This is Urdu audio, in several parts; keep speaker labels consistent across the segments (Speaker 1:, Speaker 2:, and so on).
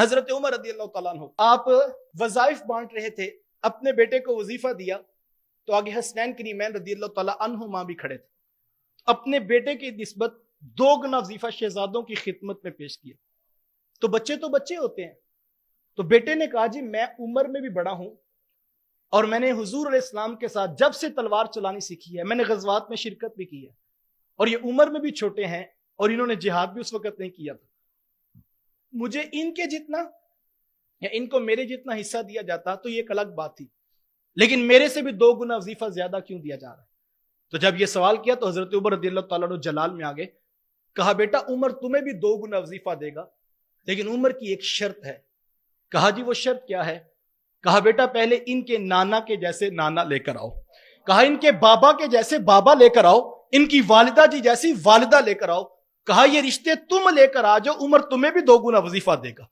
Speaker 1: حضرت عمر رضی اللہ تعالیٰ عنہ آپ وظائف بانٹ رہے تھے، اپنے بیٹے کو وظیفہ دیا تو آگے حسنین کریمین رضی اللہ تعالیٰ عنہما بھی کھڑے تھے، اپنے بیٹے کی نسبت 2 گنا وظیفہ شہزادوں کی خدمت میں پیش کیا۔ تو بچے ہوتے ہیں، تو بیٹے نے کہا جی میں عمر میں بھی بڑا ہوں اور میں نے حضور علیہ السلام کے ساتھ جب سے تلوار چلانی سیکھی ہے، میں نے غزوات میں شرکت بھی کی ہے، اور یہ عمر میں بھی چھوٹے ہیں اور انہوں نے جہاد بھی اس وقت نہیں کیا تھا، مجھے ان کے جتنا یا ان کو میرے جتنا حصہ دیا جاتا تو یہ ایک الگ بات تھی، لیکن میرے سے بھی 2 گنا وظیفہ زیادہ کیوں دیا جا رہا ہے؟ تو جب یہ سوال کیا تو حضرت عمر رضی اللہ تعالیٰ عنہ جلال میں آگے کہا بیٹا عمر تمہیں بھی 2 گنا وظیفہ دے گا، لیکن عمر کی ایک شرط ہے۔ کہا جی وہ شرط کیا ہے؟ کہا بیٹا پہلے ان کے نانا کے جیسے نانا لے کر آؤ، کہا ان کے بابا کے جیسے بابا لے کر آؤ، ان کی والدہ جی جیسی والدہ لے کر آؤ، کہا یہ رشتے تم لے کر آ جاؤ، عمر تمہیں بھی 2 گنا وظیفہ دے گا۔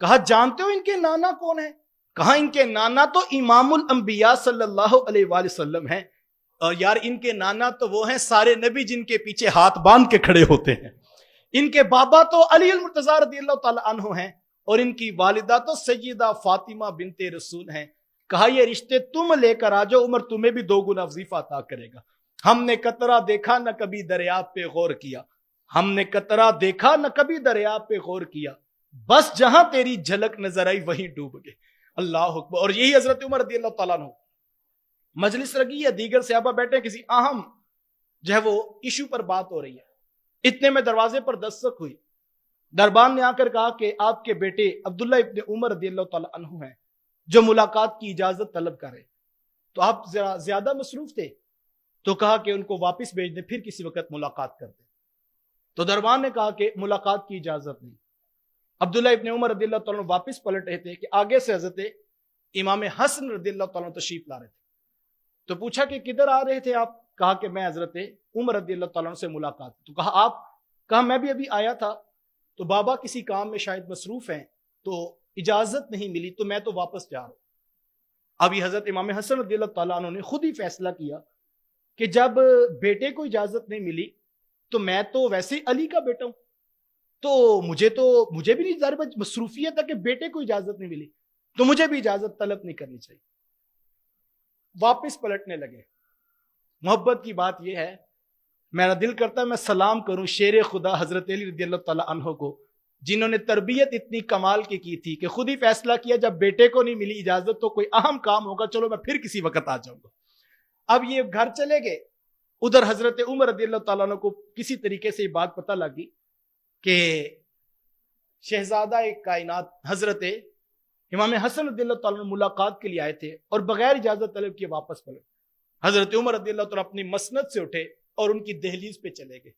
Speaker 1: کہا جانتے ہو ان کے نانا کون ہیں؟ کہا ان کے نانا تو امام الانبیاء صلی اللہ علیہ وآلہ وسلم ہیں، اور یار ان کے نانا تو وہ ہیں سارے نبی جن کے پیچھے ہاتھ باندھ کے کھڑے ہوتے ہیں، ان کے بابا تو علی المرتضیٰ رضی اللہ تعالیٰ عنہ ہیں، اور ان کی والدہ تو سیدہ فاطمہ بنت رسول ہیں۔ کہا یہ رشتے تم لے کر آ جاؤ، عمر تمہیں بھی 2 گنا وظیفہ عطا کرے گا۔ ہم نے قطرہ دیکھا نہ کبھی دریا پہ غور کیا، ہم نے قطرہ دیکھا نہ کبھی دریا پہ غور کیا، بس جہاں تیری جھلک نظر آئی وہیں ڈوب گئے۔ اللہ اکبر۔ اور یہی حضرت عمر رضی اللہ تعالیٰ عنہ مجلس لگی ہے، دیگر صحابہ بیٹھے، کسی اہم جو ہے وہ ایشو پر بات ہو رہی ہے، اتنے میں دروازے پر دستک ہوئی، دربان نے آ کر کہا کہ آپ کے بیٹے عبداللہ ابن عمر رضی اللہ تعالیٰ عنہ ہیں جو ملاقات کی اجازت طلب کر رہے، تو آپ زیادہ مصروف تھے تو کہا کہ ان کو واپس بھیج دیں، پھر کسی وقت ملاقات کرتے۔ تو دربان نے کہا کہ ملاقات کی اجازت نہیں۔ عبداللہ ابن عمر رضی اللہ تعالیٰ عنہ واپس پلٹ رہے تھے کہ آگے سے حضرت امام حسن رضی اللہ تعالیٰ عنہ تشریف لا رہے تھے، تو پوچھا کہ کدھر آ رہے تھے آپ؟ کہا کہ میں حضرت عمر رضی اللہ تعالیٰ عنہ سے ملاقات۔ تو کہا آپ؟ کہا میں بھی ابھی آیا تھا تو بابا کسی کام میں شاید مصروف ہیں تو اجازت نہیں ملی، تو میں تو واپس جا رہا ہوں۔ ابھی حضرت امام حسن رضی اللہ تعالیٰ عنہ نے خود ہی فیصلہ کیا کہ جب بیٹے کو اجازت نہیں ملی تو میں تو ویسے علی کا بیٹا ہوں، تو مجھے بھی نہیں، ظاہر بات مصروفیت ہے کہ بیٹے کو اجازت نہیں ملی تو مجھے بھی اجازت طلب نہیں کرنی چاہیے۔ واپس پلٹنے لگے۔ محبت کی بات یہ ہے، میرا دل کرتا ہے میں سلام کروں شیر خدا حضرت علی رضی اللہ تعالیٰ عنہ کو، جنہوں نے تربیت اتنی کمال کی تھی کہ خود ہی فیصلہ کیا جب بیٹے کو نہیں ملی اجازت تو کوئی اہم کام ہوگا، چلو میں پھر کسی وقت آ جاؤں گا۔ اب یہ گھر چلے گئے، ادھر حضرت عمر رضی اللہ تعالیٰ عنہ کو کسی طریقے سے یہ بات پتہ لگی کہ شہزادہ کائنات حضرت امام حسن رضی اللہ تعالیٰ عنہ ملاقات کے لیے آئے تھے اور بغیر اجازت طلب کیے واپس پلٹ۔ حضرت عمر رضی اللہ تعالیٰ اپنی مسند سے اٹھے اور ان کی دہلیز پہ چلے گئے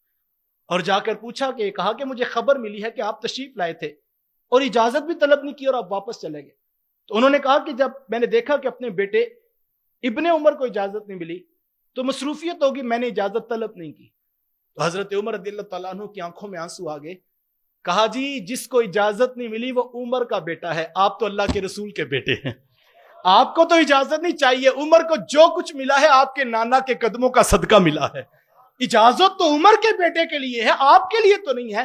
Speaker 1: اور جا کر پوچھا کہ کہا کہ مجھے خبر ملی ہے کہ آپ تشریف لائے تھے اور اجازت بھی طلب نہیں کی اور آپ واپس چلے گئے۔ تو انہوں نے کہا کہ جب میں نے دیکھا کہ اپنے بیٹے ابن عمر کو اجازت نہیں ملی تو مصروفیت ہوگی، میں نے اجازت طلب نہیں کی۔ تو حضرت عمر رضی اللہ تعالیٰ عنہ کی آنکھوں میں آنسو آ گئے۔ کہا جی جس کو اجازت نہیں ملی وہ عمر کا بیٹا ہے، آپ تو اللہ کے رسول کے بیٹے ہیں، آپ کو تو اجازت نہیں چاہیے، عمر کو جو کچھ ملا ہے آپ کے نانا کے قدموں کا صدقہ ملا ہے، اجازت تو عمر کے بیٹے کے لیے ہے، آپ کے لیے تو نہیں ہے۔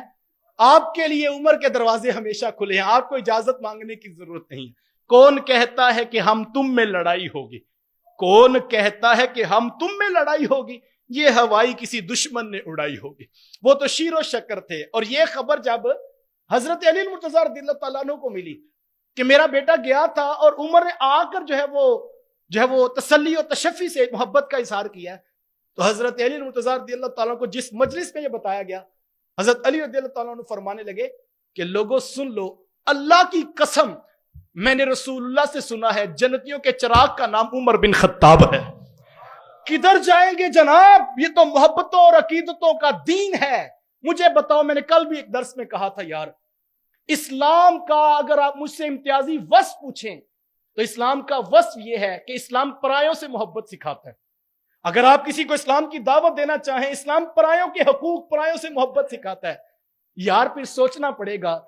Speaker 1: آپ کے لیے عمر کے دروازے ہمیشہ کھلے ہیں، آپ کو اجازت مانگنے کی ضرورت نہیں ہے۔ کون کہتا ہے کہ ہم تم میں لڑائی ہوگی؟ کون کہتا ہے کہ ہم تم میں لڑائی ہوگی؟ یہ ہوائی کسی دشمن نے اڑائی ہوگی۔ وہ تو شیر و شکر تھے، اور یہ خبر جب حضرت علی المرتضیٰ رضی اللہ تعالیٰ عنہ کو ملی کہ میرا بیٹا گیا تھا اور عمر نے آ کر جو ہے وہ تسلی و تشفی سے محبت کا اظہار کیا ہے، تو حضرت علی المرتضیٰ رضی اللہ تعالیٰ عنہ کو جس مجلس میں یہ بتایا گیا، حضرت علی رضی اللہ تعالیٰ عنہ فرمانے لگے کہ لوگوں سن لو، اللہ کی قسم میں نے رسول اللہ سے سنا ہے جنتیوں کے چراغ کا نام عمر بن خطاب ہے۔ کدھر جائیں گے جناب، یہ تو محبتوں اور عقیدتوں کا دین ہے۔ مجھے بتاؤ، میں نے کل بھی ایک درس میں کہا تھا یار، اسلام کا اگر آپ مجھ سے امتیازی وصف پوچھیں تو اسلام کا وصف یہ ہے کہ اسلام پرایوں سے محبت سکھاتا ہے۔ اگر آپ کسی کو اسلام کی دعوت دینا چاہیں، اسلام پرایوں کے حقوق، پرایوں سے محبت سکھاتا ہے۔ یار پھر سوچنا پڑے گا،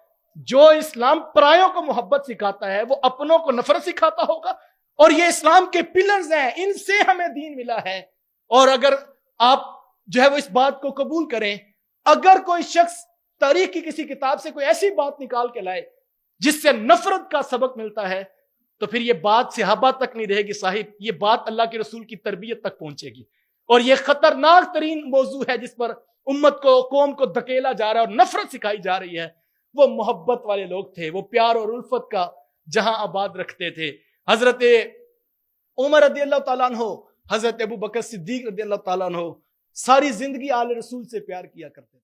Speaker 1: جو اسلام پرایوں کو محبت سکھاتا ہے وہ اپنوں کو نفرت سکھاتا ہوگا، اور یہ اسلام کے پلرز ہیں، ان سے ہمیں دین ملا ہے۔ اور اگر آپ جو ہے وہ اس بات کو قبول کریں، اگر کوئی شخص تاریخ کی کسی کتاب سے کوئی ایسی بات نکال کے لائے جس سے نفرت کا سبق ملتا ہے، تو پھر یہ بات صحابہ تک نہیں رہے گی صاحب، یہ بات اللہ کے رسول کی تربیت تک پہنچے گی، اور یہ خطرناک ترین موضوع ہے جس پر امت کو، قوم کو دھکیلا جا رہا ہے اور نفرت سکھائی جا رہی ہے۔ وہ محبت والے لوگ تھے، وہ پیار اور الفت کا جہاں آباد رکھتے تھے۔ حضرت عمر رضی اللہ تعالیٰ عنہ، حضرت ابو بکر صدیق رضی اللہ تعالیٰ عنہ ساری زندگی آل رسول سے پیار کیا کرتے تھے۔